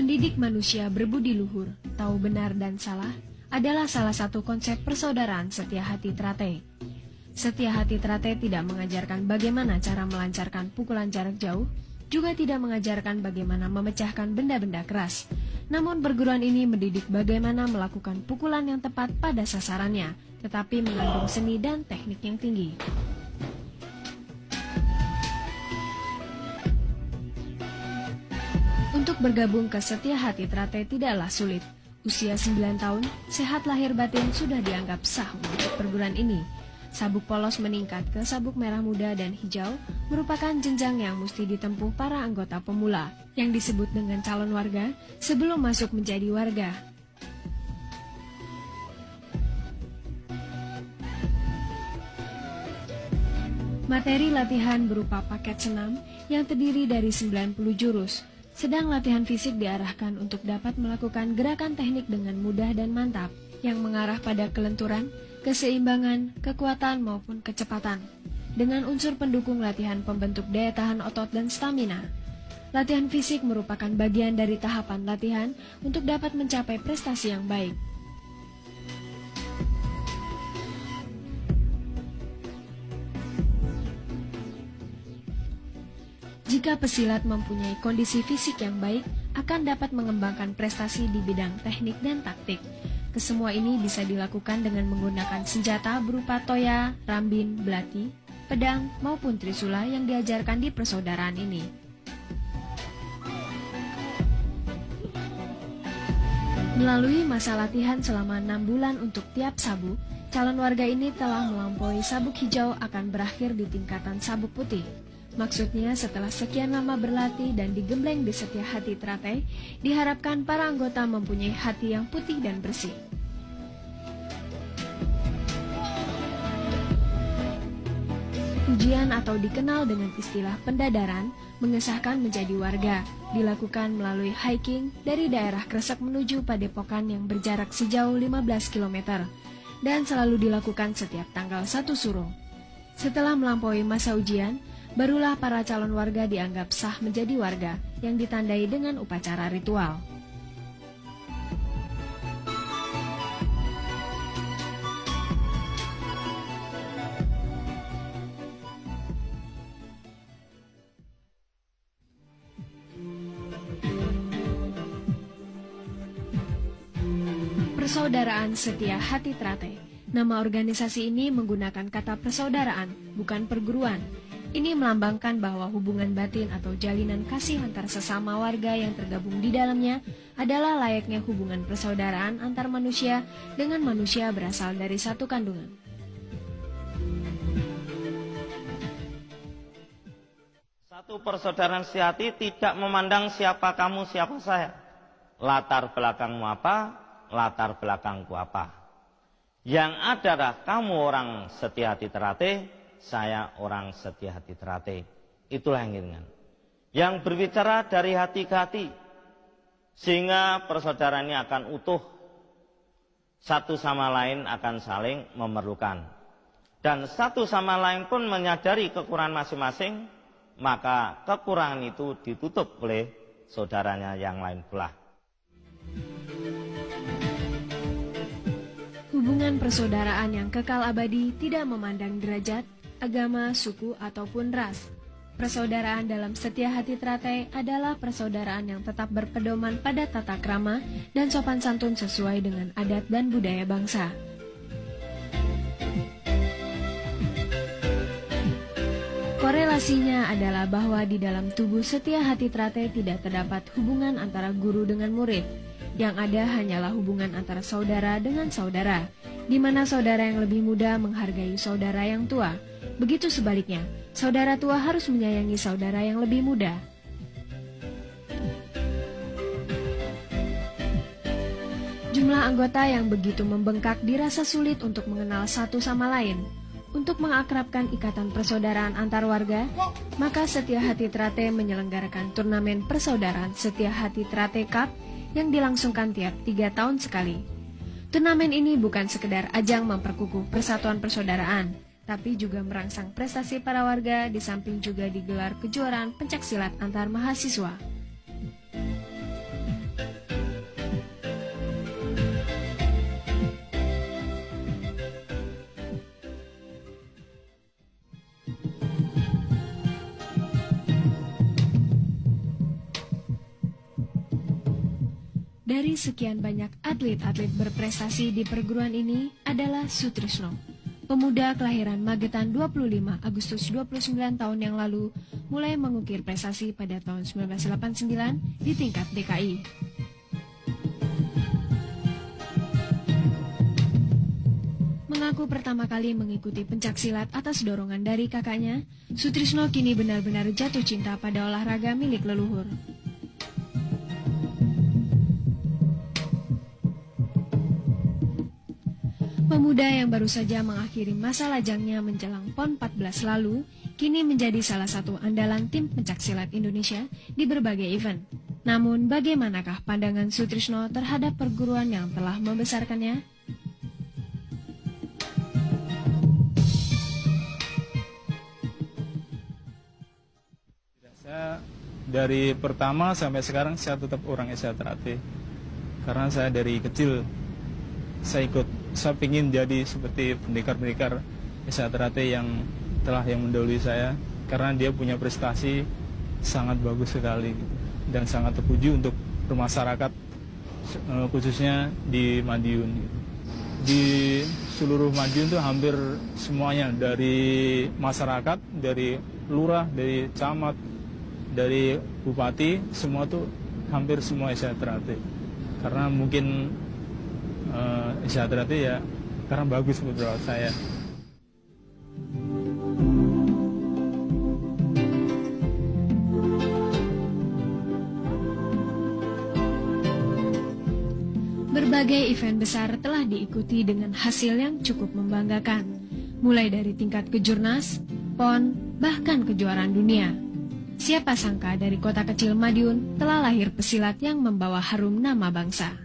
Mendidik manusia berbudi luhur, tahu benar dan salah, adalah salah satu konsep persaudaraan Setia Hati Trate. Setia Hati Trate tidak mengajarkan bagaimana cara melancarkan pukulan jarak jauh, juga tidak mengajarkan bagaimana memecahkan benda-benda keras. Namun perguruan ini mendidik bagaimana melakukan pukulan yang tepat pada sasarannya, tetapi mengandung seni dan teknik yang tinggi. Untuk bergabung ke Setia Hati Trate tidaklah sulit. Usia 9 tahun, sehat lahir batin sudah dianggap sah untuk perguruan ini. Sabuk polos meningkat ke sabuk merah muda dan hijau merupakan jenjang yang mesti ditempuh para anggota pemula, yang disebut dengan calon warga sebelum masuk menjadi warga. Materi latihan berupa paket senam yang terdiri dari 90 jurus. Sedang latihan fisik diarahkan untuk dapat melakukan gerakan teknik dengan mudah dan mantap, yang mengarah pada kelenturan, keseimbangan, kekuatan maupun kecepatan, dengan unsur pendukung latihan pembentuk daya tahan otot dan stamina. Latihan fisik merupakan bagian dari tahapan latihan untuk dapat mencapai prestasi yang baik. Jika pesilat mempunyai kondisi fisik yang baik, akan dapat mengembangkan prestasi di bidang teknik dan taktik. Kesemua ini bisa dilakukan dengan menggunakan senjata berupa toya, rambin, belati, pedang, maupun trisula yang diajarkan di persaudaraan ini. Melalui masa latihan selama 6 bulan untuk tiap sabuk, calon warga ini telah melampaui sabuk hijau akan berakhir di tingkatan sabuk putih. Maksudnya setelah sekian lama berlatih dan digembleng di Setia Hati Trate, diharapkan para anggota mempunyai hati yang putih dan bersih. Ujian atau dikenal dengan istilah pendadaran, mengesahkan menjadi warga, dilakukan melalui hiking dari daerah Kresek menuju Padepokan yang berjarak sejauh 15 km, dan selalu dilakukan setiap tanggal 1 Suro. Setelah melampaui masa ujian, barulah para calon warga dianggap sah menjadi warga yang ditandai dengan upacara ritual. Persaudaraan Setia Hati Trate. Nama organisasi ini menggunakan kata persaudaraan, bukan perguruan. Ini melambangkan bahwa hubungan batin atau jalinan kasih antar sesama warga yang tergabung di dalamnya adalah layaknya hubungan persaudaraan antar manusia dengan manusia berasal dari satu kandungan. Satu persaudaraan sejati tidak memandang siapa kamu, siapa saya. Latar belakangmu apa, latar belakangku apa. Yang adalah kamu orang Setia Hati Trate, saya orang Setia Hati Trate. Itulah yang inginkan. Yang berbicara dari hati ke hati, sehingga persaudaraan ini akan utuh. Satu sama lain akan saling memerlukan. Dan satu sama lain pun menyadari kekurangan masing-masing, maka kekurangan itu ditutup oleh saudaranya yang lain pula. Hubungan persaudaraan yang kekal abadi tidak memandang derajat, agama, suku, ataupun ras. Persaudaraan dalam Setia Hati Trate adalah persaudaraan yang tetap berpedoman pada tata krama dan sopan santun sesuai dengan adat dan budaya bangsa. Korelasinya adalah bahwa di dalam tubuh Setia Hati Trate tidak terdapat hubungan antara guru dengan murid. Yang ada hanyalah hubungan antara saudara dengan saudara, di mana saudara yang lebih muda menghargai saudara yang tua. Begitu sebaliknya, saudara tua harus menyayangi saudara yang lebih muda. Jumlah anggota yang begitu membengkak dirasa sulit untuk mengenal satu sama lain. Untuk mengakrabkan ikatan persaudaraan antar warga, maka Setia Hati Trate menyelenggarakan turnamen persaudaraan Setia Hati Trate Cup yang dilangsungkan tiap 3 tahun sekali. Turnamen ini bukan sekedar ajang memperkukuh persatuan persaudaraan, tapi juga merangsang prestasi para warga, di samping juga digelar kejuaraan pencaksilat antar mahasiswa. Dari sekian banyak atlet-atlet berprestasi di perguruan ini adalah Sutrisno. Pemuda kelahiran Magetan 25 Agustus 29 tahun yang lalu mulai mengukir prestasi pada tahun 1989 di tingkat DKI. Mengaku pertama kali mengikuti pencaksilat atas dorongan dari kakaknya, Sutrisno kini benar-benar jatuh cinta pada olahraga milik leluhur. Pemuda yang baru saja mengakhiri masa lajangnya menjelang PON 14 lalu, kini menjadi salah satu andalan tim pencaksilat Indonesia di berbagai event. Namun, bagaimanakah pandangan Sutrisno terhadap perguruan yang telah membesarkannya? Saya dari pertama sampai sekarang saya tetap orang Esa Terate. Karena saya dari kecil saya ingin jadi seperti pendekar-pendekar Esa Terate yang mendahului saya, karena dia punya prestasi sangat bagus sekali dan sangat terpuji untuk bermasyarakat, khususnya di Madiun. Di seluruh Madiun itu hampir semuanya, dari masyarakat, dari lurah, dari camat, dari bupati, semua tuh hampir semua Esa Terate. Karena mungkin Esa Terate ya karena bagus menurut saya. Berbagai event besar telah diikuti dengan hasil yang cukup membanggakan, mulai dari tingkat kejurnas, PON, bahkan kejuaraan dunia. Siapa sangka dari kota kecil Madiun telah lahir pesilat yang membawa harum nama bangsa.